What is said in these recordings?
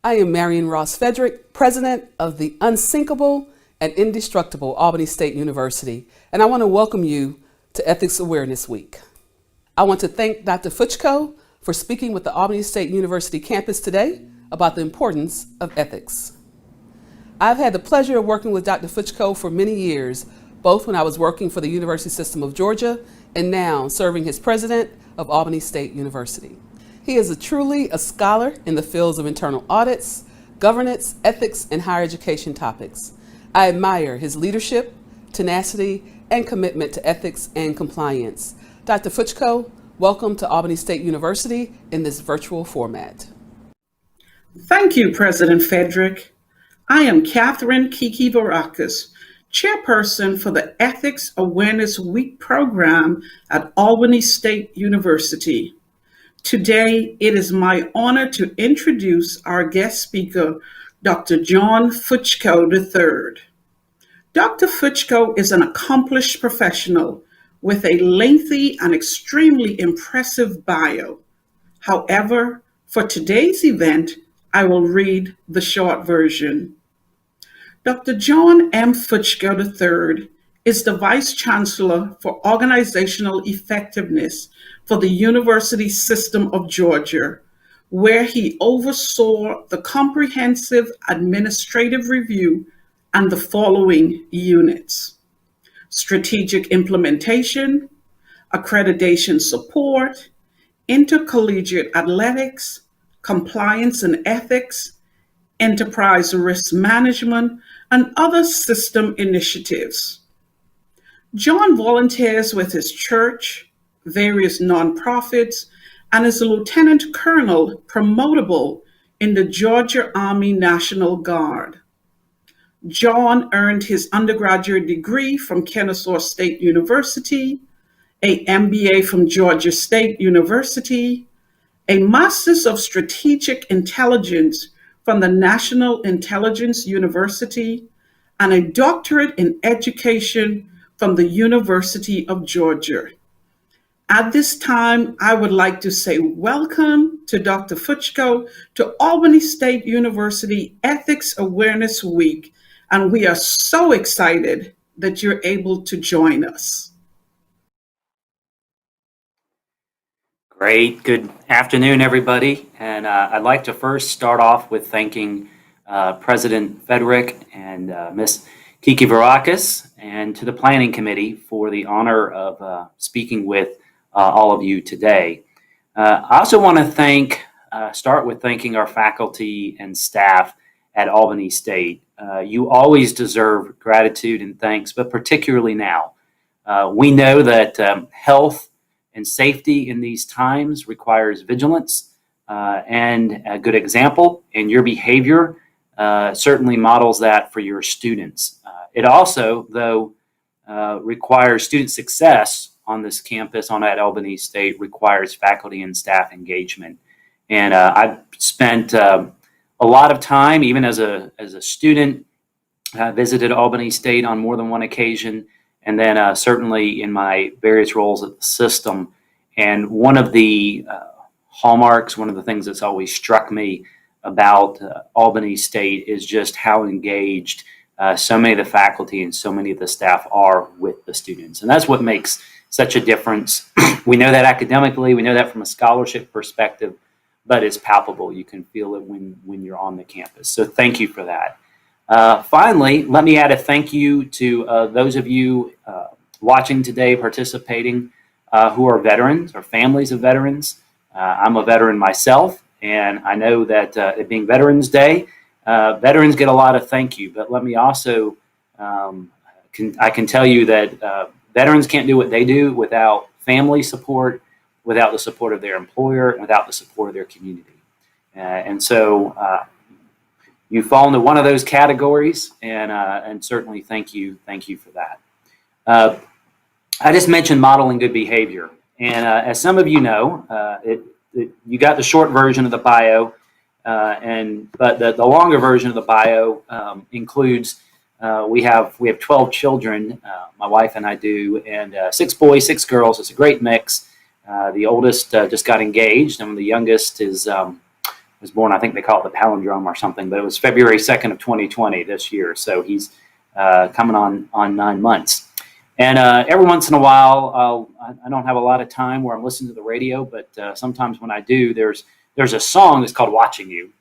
I am Marion Ross Frederick, president of the Unsinkable and Indestructible Albany State University, and I want to welcome you to Ethics Awareness Week. I want to thank Dr. Fuchko for speaking with the Albany State University campus today about the importance of ethics. I've had the pleasure of working with Dr. Fuchko for many years, both when I was working for the University System of Georgia and now serving as president of Albany State University. He is truly a scholar in the fields of internal audits, governance, ethics, and higher education topics. I admire his leadership, tenacity, and commitment to ethics and compliance. Dr. Fuchko, welcome to Albany State University in this virtual format. Thank you, President Frederick. I am Catherine Kiki Varakis, chairperson for the Ethics Awareness Week program at Albany State University. Today, it is my honor to introduce our guest speaker, Dr. John Fuchko III. Dr. Fuchko is an accomplished professional with a lengthy and extremely impressive bio. However, for today's event, I will read the short version. Dr. John M. Fuchko III is the Vice Chancellor for Organizational Effectiveness for the University System of Georgia, where he oversaw the comprehensive administrative review and the following units: strategic implementation, accreditation support, intercollegiate athletics, compliance and ethics, enterprise risk management, and other system initiatives. John volunteers with his church, various nonprofits, and is a lieutenant colonel promotable in the Georgia Army National Guard. John earned his undergraduate degree from Kennesaw State University, a MBA from Georgia State University, a Master's of Strategic Intelligence from the National Intelligence University, and a doctorate in education from the University of Georgia. At this time, I would like to say welcome to Dr. Fuchko to Albany State University Ethics Awareness Week, and we are so excited that you're able to join us. Great. Good afternoon, everybody. And I'd like to first start off with thanking President Frederick and Ms. Kiki Varakis and to the Planning Committee for the honor of speaking with all of you today. I also want to start with thanking our faculty and staff at Albany State. You always deserve gratitude and thanks, but particularly now. We know that health and safety in these times requires vigilance and a good example, and your behavior certainly models that for your students. It also, though, requires student success on this campus at Albany State requires faculty and staff engagement. And I've spent a lot of time, even as a student, visited Albany State on more than one occasion, and then certainly in my various roles at the system. And one of the hallmarks, one of the things that's always struck me about Albany State is just how engaged so many of the faculty and so many of the staff are with the students. And that's what makes such a difference. We know that academically, we know that from a scholarship perspective, but it's palpable. You can feel it when you're on the campus. So thank you for that. Finally, let me add a thank you to those of you watching today, participating, who are veterans or families of veterans. I'm a veteran myself, and I know that it being Veterans Day, veterans get a lot of thank you, but let me also, I can tell you that veterans can't do what they do without family support, without the support of their employer, and without the support of their community. And so you fall into one of those categories, and certainly thank you for that. I just mentioned modeling good behavior, and as some of you know, you got the short version of the bio, but the longer version of the bio includes we have 12 children, my wife and I do, and 6 boys, 6 girls. It's a great mix. The oldest just got engaged, and the youngest is was born, I think they call it the palindrome or something, but it was February 2nd of 2020 this year. So he's coming on 9 months. And every once in a while, I don't have a lot of time where I'm listening to the radio, but sometimes when I do, there's a song that's called Watching You.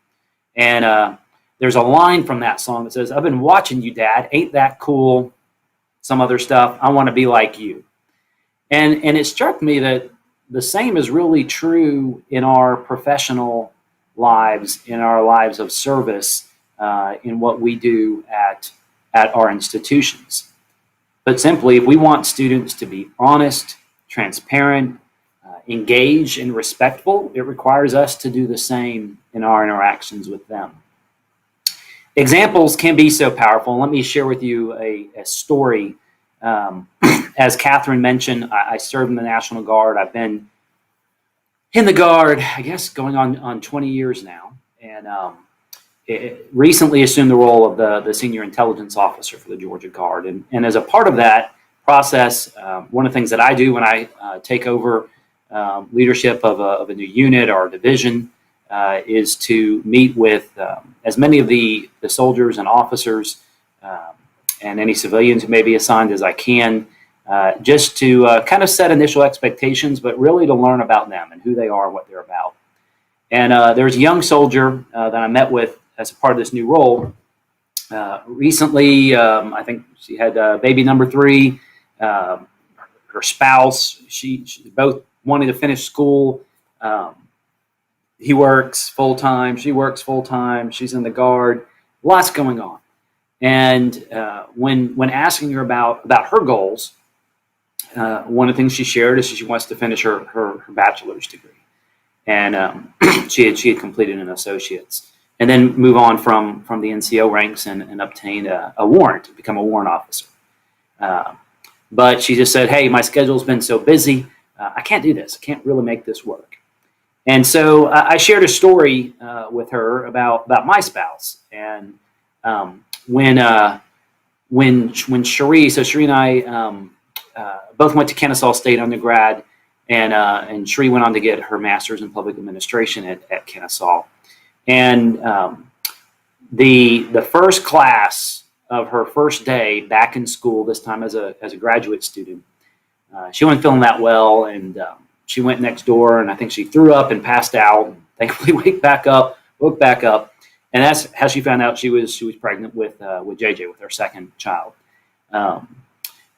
And there's a line from that song that says, "I've been watching you, Dad. Ain't that cool?" Some other stuff. "I want to be like you." And it struck me that the same is really true in our professional lives, in our lives of service, in what we do at our institutions. But simply, if we want students to be honest, transparent, engaged, and respectful, it requires us to do the same in our interactions with them. Examples can be so powerful. Let me share with you a story. As Catherine mentioned, I served in the National Guard. I've been in the Guard, I guess, going on 20 years now. And recently assumed the role of the Senior Intelligence Officer for the Georgia Guard. And as a part of that process, one of the things that I do when I take over leadership of a new unit or division is to meet with as many of the soldiers and officers and any civilians who may be assigned as I can, just to kind of set initial expectations, but really to learn about them and who they are and what they're about. And there's a young soldier that I met with as a part of this new role. Recently, I think she had baby number 3. Her spouse, she both wanted to finish school. He works full time. She works full time. She's in the Guard. Lots going on. And when asking her about her goals, one of the things she shared is she wants to finish her bachelor's degree. And she had completed an associate's, and then move on from the NCO ranks and obtain a warrant to become a warrant officer. But she just said, "Hey, my schedule's been so busy, I can't do this. I can't really make this work." And so I shared a story with her about my spouse. And when Cherie, so Cherie and I both went to Kennesaw State undergrad, and Cherie went on to get her master's in public administration at Kennesaw. And the first class of her first day back in school, this time as a graduate student, she wasn't feeling that well, and she went next door, and I think she threw up and passed out. And thankfully, woke back up, and that's how she found out she was pregnant with JJ, with her second child.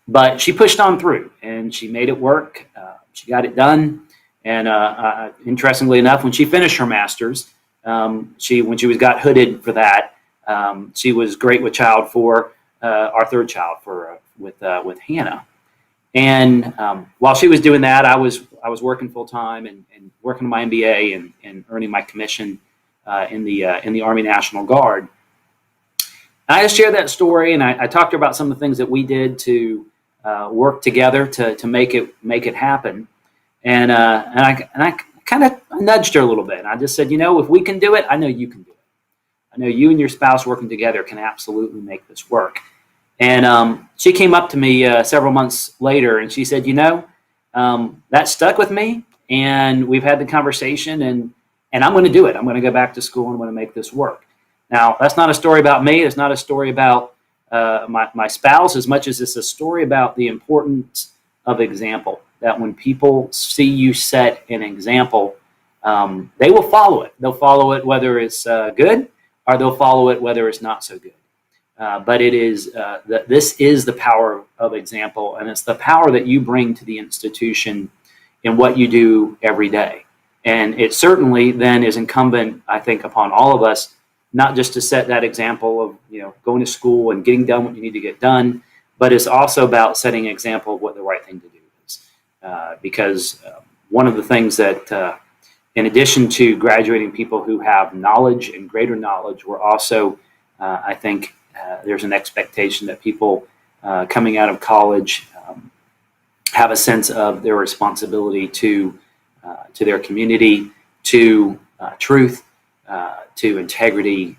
But she pushed on through, and she made it work. She got it done, and interestingly enough, when she finished her master's, when she got hooded for that, she was great with child for our third child with Hannah. And while she was doing that, I was working full time and working on my MBA and earning my commission in the Army National Guard. And I just shared that story, and I talked to her about some of the things that we did to work together to make it happen. And I kind of nudged her a little bit. And I just said, if we can do it, I know you can do it. I know you and your spouse working together can absolutely make this work. And she came up to me several months later, and she said, that stuck with me, and we've had the conversation, and I'm going to do it. I'm going to go back to school, and I'm going to make this work. Now, that's not a story about me. It's not a story about my spouse as much as it's a story about the importance of example, that when people see you set an example, they will follow it. They'll follow it whether it's good, or they'll follow it whether it's not so good. But it is this is the power of example, and it's the power that you bring to the institution in what you do every day. And it certainly then is incumbent, I think, upon all of us, not just to set that example of going to school and getting done what you need to get done, but it's also about setting an example of what the right thing to do is. Because one of the things that, in addition to graduating people who have knowledge and greater knowledge, we're also, I think, there's an expectation that people coming out of college have a sense of their responsibility to their community, to truth, to integrity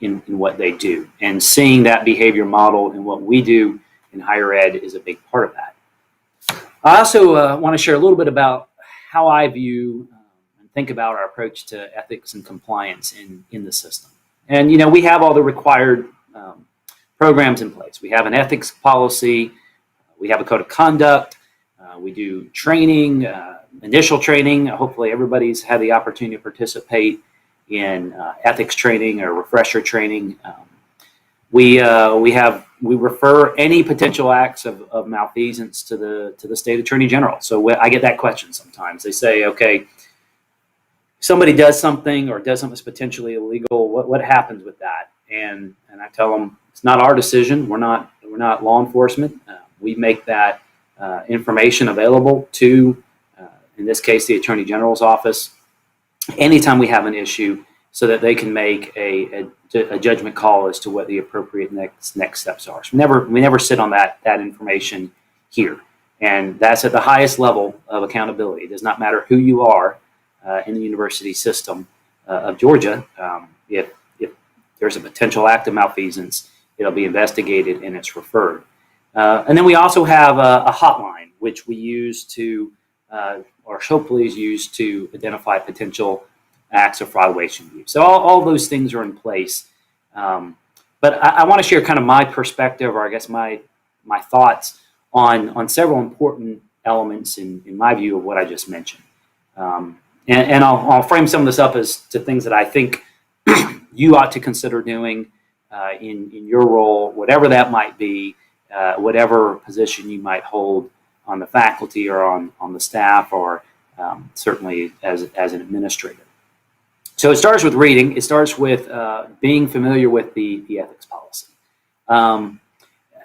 in what they do. And seeing that behavior model in what we do in higher ed is a big part of that. I also want to share a little bit about how I view and think about our approach to ethics and compliance in the system. And, we have all the required programs in place. We have an ethics policy, we have a code of conduct, we do training, initial training. Hopefully everybody's had the opportunity to participate in ethics training or refresher training. We refer any potential acts of malfeasance to the state attorney general. So I get that question sometimes. They say, okay, somebody does something or does something that's potentially illegal. What happens with that? And I tell them it's not our decision. We're not law enforcement. We make that information available to, in this case, the Attorney General's office anytime we have an issue, so that they can make a judgment call as to what the appropriate next steps are. So we never sit on that information here, and that's at the highest level of accountability. It does not matter who you are in the university system of Georgia. If there's a potential act of malfeasance, it'll be investigated and it's referred. And then we also have a hotline, which we use to, or hopefully is used to identify potential acts of fraud, waste, and abuse. So all those things are in place. But I want to share kind of my perspective, or I guess my thoughts on several important elements in my view of what I just mentioned. And I'll frame some of this up as to things that I think you ought to consider doing in your role, whatever that might be, whatever position you might hold on the faculty or on the staff, or certainly as an administrator. So it starts with reading. It starts with being familiar with the ethics policy.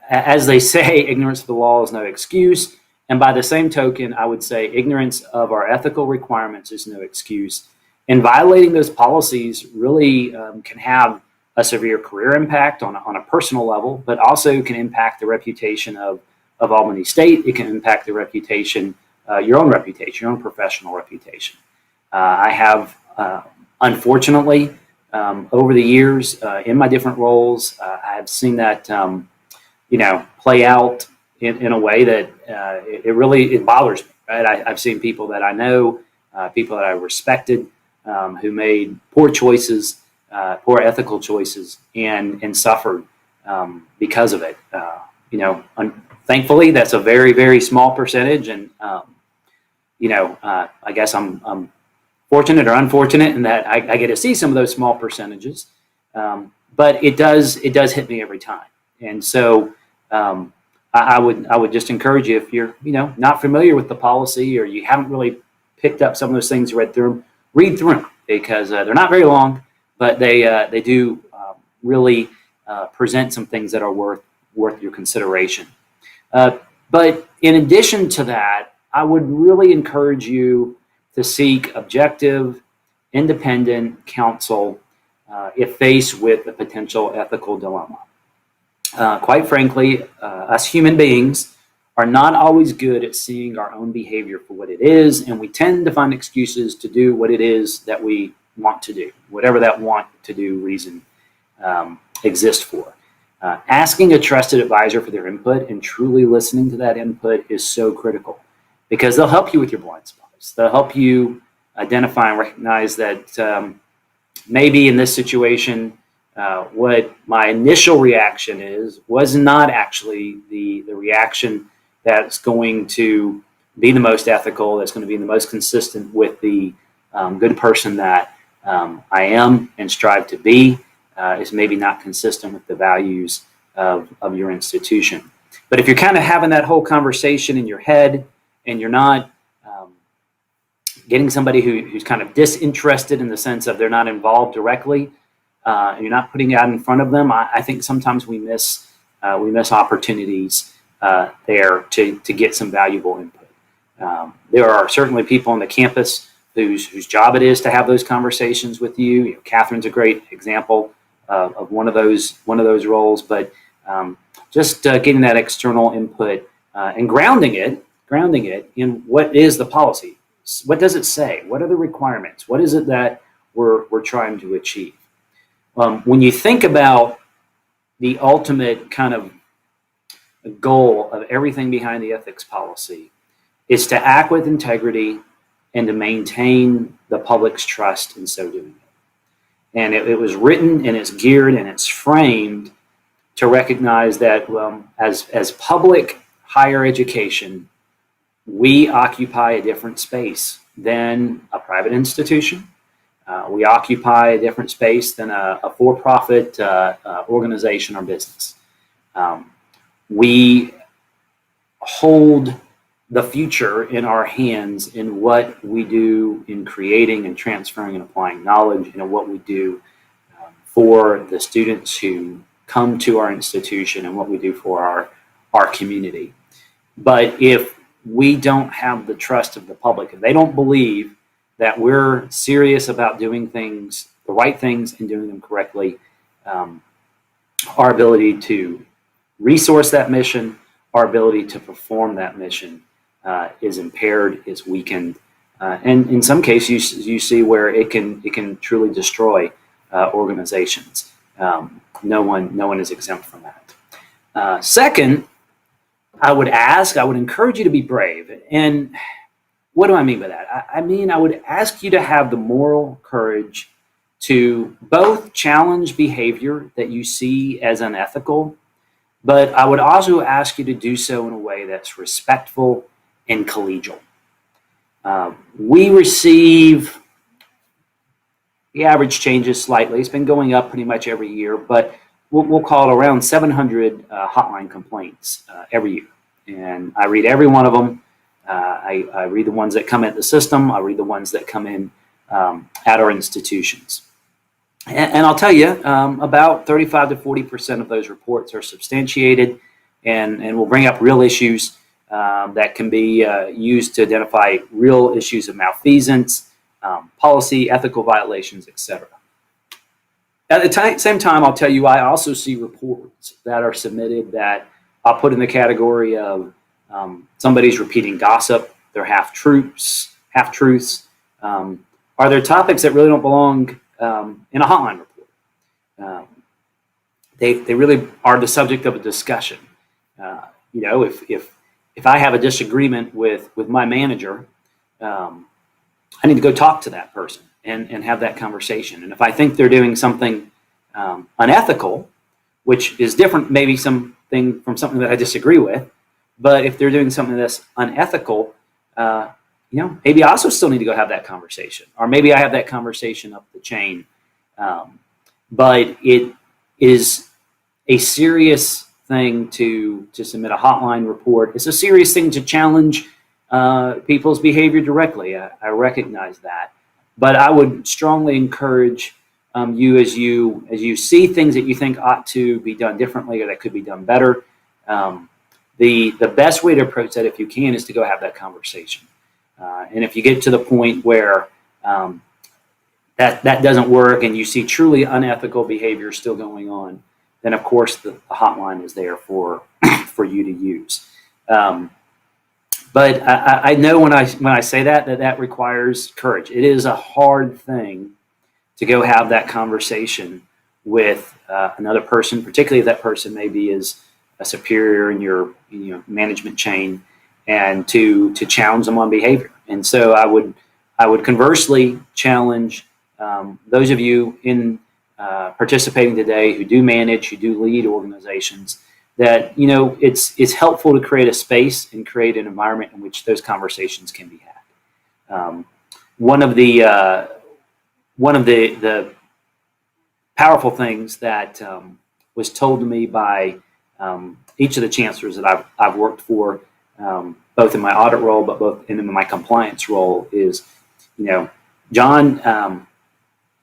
As they say, ignorance of the law is no excuse. And by the same token, I would say ignorance of our ethical requirements is no excuse. And violating those policies really can have a severe career impact on a personal level, but also can impact the reputation of Albany State. It can impact the reputation, your own reputation, your own professional reputation. I have, unfortunately, over the years, in my different roles, I have seen that, play out in a way that it really bothers me. Right? I've seen people that I know, people that I respected, who made poor choices, poor ethical choices, and suffered because of it. Thankfully, that's a very, very small percentage, and I guess I'm fortunate or unfortunate in that I get to see some of those small percentages, but it does hit me every time. And so I would just encourage you, if you're not familiar with the policy, or you haven't really picked up some of those things, read through them, because they're not very long, but they do really present some things that are worth your consideration. But in addition to that, I would really encourage you to seek objective, independent counsel if faced with a potential ethical dilemma. Quite frankly, us human beings are not always good at seeing our own behavior for what it is, and we tend to find excuses to do what it is that we want to do, whatever that want to do reason exists for. Asking a trusted advisor for their input and truly listening to that input is so critical, because they'll help you with your blind spots. They'll help you identify and recognize that maybe in this situation, what my initial reaction was not actually the reaction that's going to be the most ethical, that's going to be the most consistent with the good person that I am and strive to be. Is maybe not consistent with the values of your institution. But if you're kind of having that whole conversation in your head, and you're not getting somebody who's kind of disinterested in the sense of they're not involved directly, and you're not putting it out in front of them, I think sometimes we miss opportunities there to get some valuable input. There are certainly people on the campus whose job it is to have those conversations with you. Catherine's a great example of one of those roles, but just getting that external input and grounding it in what is the policy. What does it say? What are the requirements? What is it that we're trying to achieve? When you think about the ultimate kind of goal of everything behind the ethics policy, is to act with integrity, and to maintain the public's trust in so doing. And it was written and it's geared and it's framed to recognize that as public higher education, we occupy a different space than a private institution. We occupy a different space than a for-profit organization or business. We hold the future in our hands in what we do in creating and transferring and applying knowledge, and what we do for the students who come to our institution and what we do for our community. But if we don't have the trust of the public, if they don't believe that we're serious about doing things, the right things, and doing them correctly, our ability to resource that mission, our ability to perform that mission is impaired, is weakened, and in some cases you see where it can truly destroy organizations. No one is exempt from that. Second, I would encourage you to be brave. And what do I mean by that? I mean, I would ask you to have the moral courage to both challenge behavior that you see as unethical, but I would also ask you to do so in a way that's respectful and collegial. We receive, the average changes slightly. It's been going up pretty much every year, but we'll call it around 700 hotline complaints every year. And I read every one of them. I read the ones that come at the system. I read the ones that come in at our institutions. And I'll tell you, about 35 to 40% of those reports are substantiated and will bring up real issues that can be used to identify real issues of malfeasance, policy, ethical violations, etc. At the same time, I'll tell you, I also see reports that are submitted that I'll put in the category of somebody's repeating gossip, they're half-truths. Are there topics that really don't belong in a hotline report? They really are the subject of a discussion. If I have a disagreement with my manager, I need to go talk to that person and have that conversation. And if I think they're doing something unethical, which is different, maybe something that I disagree with, but if they're doing something that's unethical, maybe I also still need to go have that conversation, or maybe I have that conversation up the chain. But it is a serious thing to submit a hotline report. It's a serious thing to challenge people's behavior directly. I recognize that, but I would strongly encourage you as you see things that you think ought to be done differently or that could be done better. The best way to approach that, if you can, is to go have that conversation. And if you get to the point where that doesn't work and you see truly unethical behavior still going on, then of course the hotline is there for you to use. But I know when I say that requires courage. It is a hard thing to go have that conversation with another person, particularly if that person maybe is a superior in your management chain, and to challenge them on behavior. And so I would conversely challenge those of you in participating today who do manage, who do lead organizations, that it's helpful to create a space and create an environment in which those conversations can be had. One of the powerful things that was told to me by each of the chancellors that I've worked for, both in my audit role, but both in my compliance role, is, John,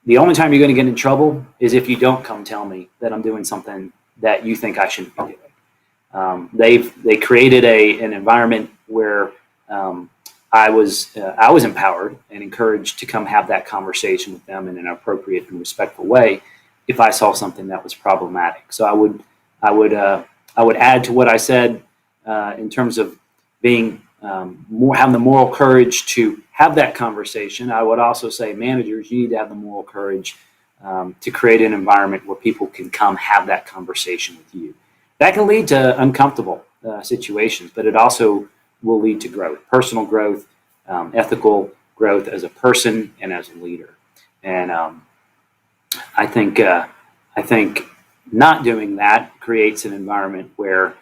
the only time you're going to get in trouble is if you don't come tell me that I'm doing something that you think I shouldn't be doing. They created an environment where I was empowered and encouraged to come have that conversation with them in an appropriate and respectful way if I saw something that was problematic. So I would add to what I said in terms of being having the moral courage to have that conversation. I would also say, managers, you need to have the moral courage to create an environment where people can come have that conversation with you. That can lead to uncomfortable situations, but it also will lead to growth, personal growth, ethical growth as a person and as a leader. And I think not doing that creates an environment where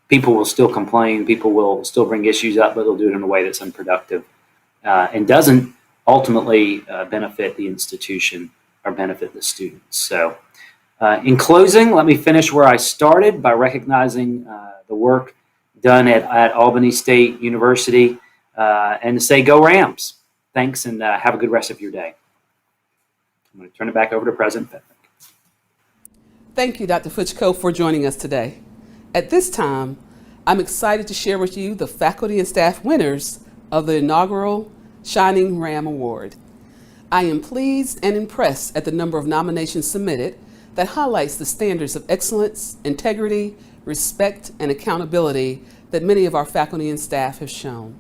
people will still complain, people will still bring issues up, but they'll do it in a way that's unproductive and doesn't ultimately benefit the institution or benefit the students. So in closing, let me finish where I started by recognizing the work done at Albany State University and to say, go Rams. Thanks, and have a good rest of your day. I'm going to turn it back over to President Federick. Thank you, Dr. Fuchko, for joining us today. At this time, I'm excited to share with you the faculty and staff winners of the inaugural Shining Ram Award. I am pleased and impressed at the number of nominations submitted that highlights the standards of excellence, integrity, respect, and accountability that many of our faculty and staff have shown.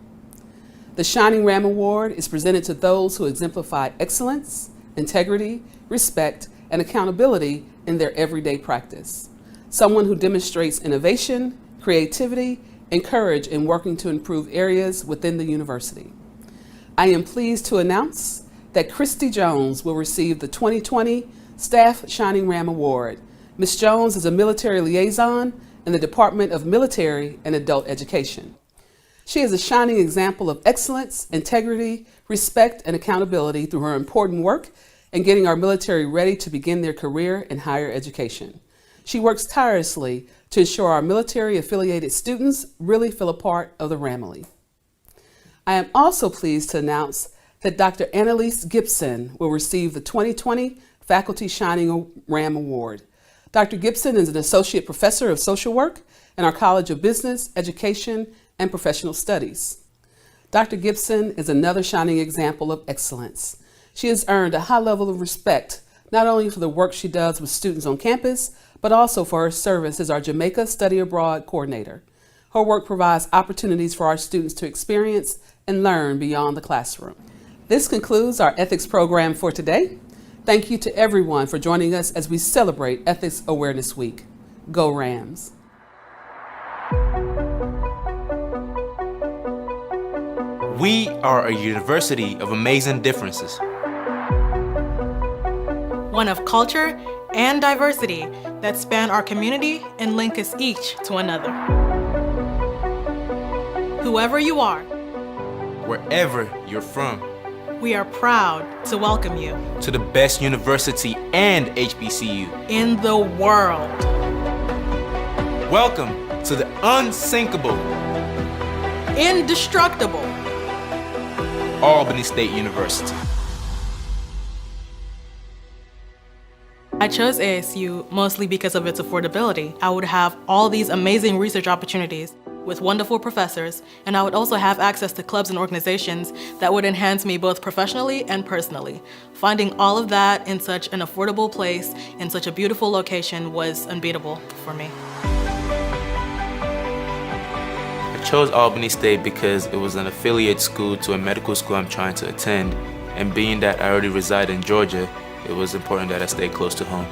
The Shining Ram Award is presented to those who exemplify excellence, integrity, respect, and accountability in their everyday practice. Someone who demonstrates innovation, creativity, and courage in working to improve areas within the university. I am pleased to announce that Christy Jones will receive the 2020 Staff Shining Ram Award. Ms. Jones is a military liaison in the Department of Military and Adult Education. She is a shining example of excellence, integrity, respect, and accountability through her important work in getting our military ready to begin their career in higher education. She works tirelessly to ensure our military-affiliated students really feel a part of the Ramily. I am also pleased to announce that Dr. Annalise Gibson will receive the 2020 Faculty Shining Ram Award. Dr. Gibson is an associate professor of social work in our College of Business, Education, and Professional Studies. Dr. Gibson is another shining example of excellence. She has earned a high level of respect, not only for the work she does with students on campus, but also for her service as our Jamaica Study Abroad Coordinator. Her work provides opportunities for our students to experience and learn beyond the classroom. This concludes our ethics program for today. Thank you to everyone for joining us as we celebrate Ethics Awareness Week. Go Rams! We are a university of amazing differences. One of culture and diversity that span our community and link us each to another. Whoever you are, Wherever you're from, we are proud to welcome you to the best university and HBCU. in the world. Welcome to the unsinkable Indestructible Albany State University. I chose ASU mostly because of its affordability. I would have all these amazing research opportunities with wonderful professors, and I would also have access to clubs and organizations that would enhance me both professionally and personally. Finding all of that in such an affordable place, in such a beautiful location, was unbeatable for me. I chose Albany State because it was an affiliate school to a medical school I'm trying to attend, and being that I already reside in Georgia, it was important that I stay close to home.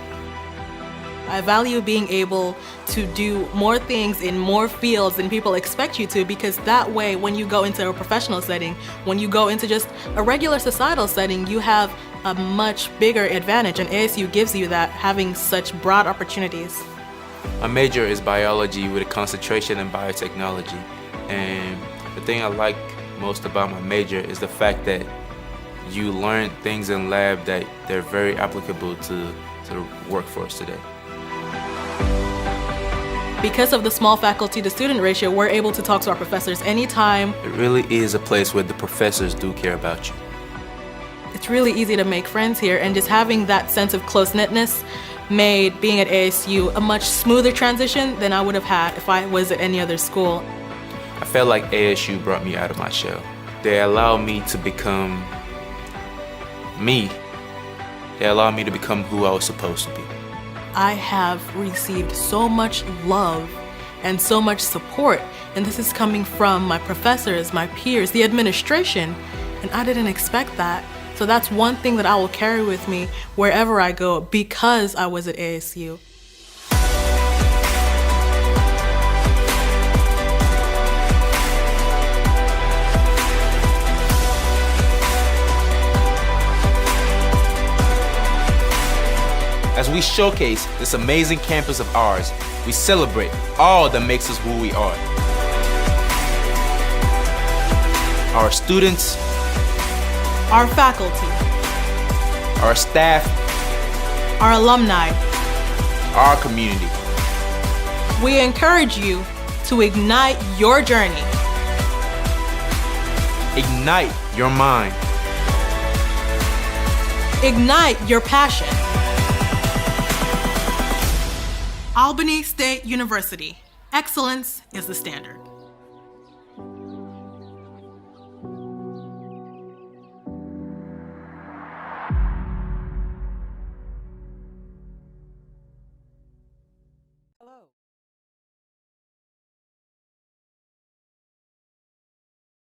I value being able to do more things in more fields than people expect you to, because that way when you go into a professional setting, when you go into just a regular societal setting, you have a much bigger advantage, and ASU gives you that, having such broad opportunities. My major is biology with a concentration in biotechnology, and the thing I like most about my major is the fact that you learn things in lab that they're very applicable to the workforce today. Because of the small faculty-to-student ratio, we're able to talk to our professors anytime. It really is a place where the professors do care about you. It's really easy to make friends here, and just having that sense of close-knitness made being at ASU a much smoother transition than I would have had if I was at any other school. I felt like ASU brought me out of my shell. They allowed me to become me. They allowed me to become who I was supposed to be. I have received so much love and so much support, and this is coming from my professors, my peers, the administration, and I didn't expect that. So that's one thing that I will carry with me wherever I go, because I was at ASU. As we showcase this amazing campus of ours, we celebrate all that makes us who we are. Our students, our faculty, our staff, our alumni, our community. We encourage you to ignite your journey. Ignite your mind. Ignite your passion. Albany State University. Excellence is the standard.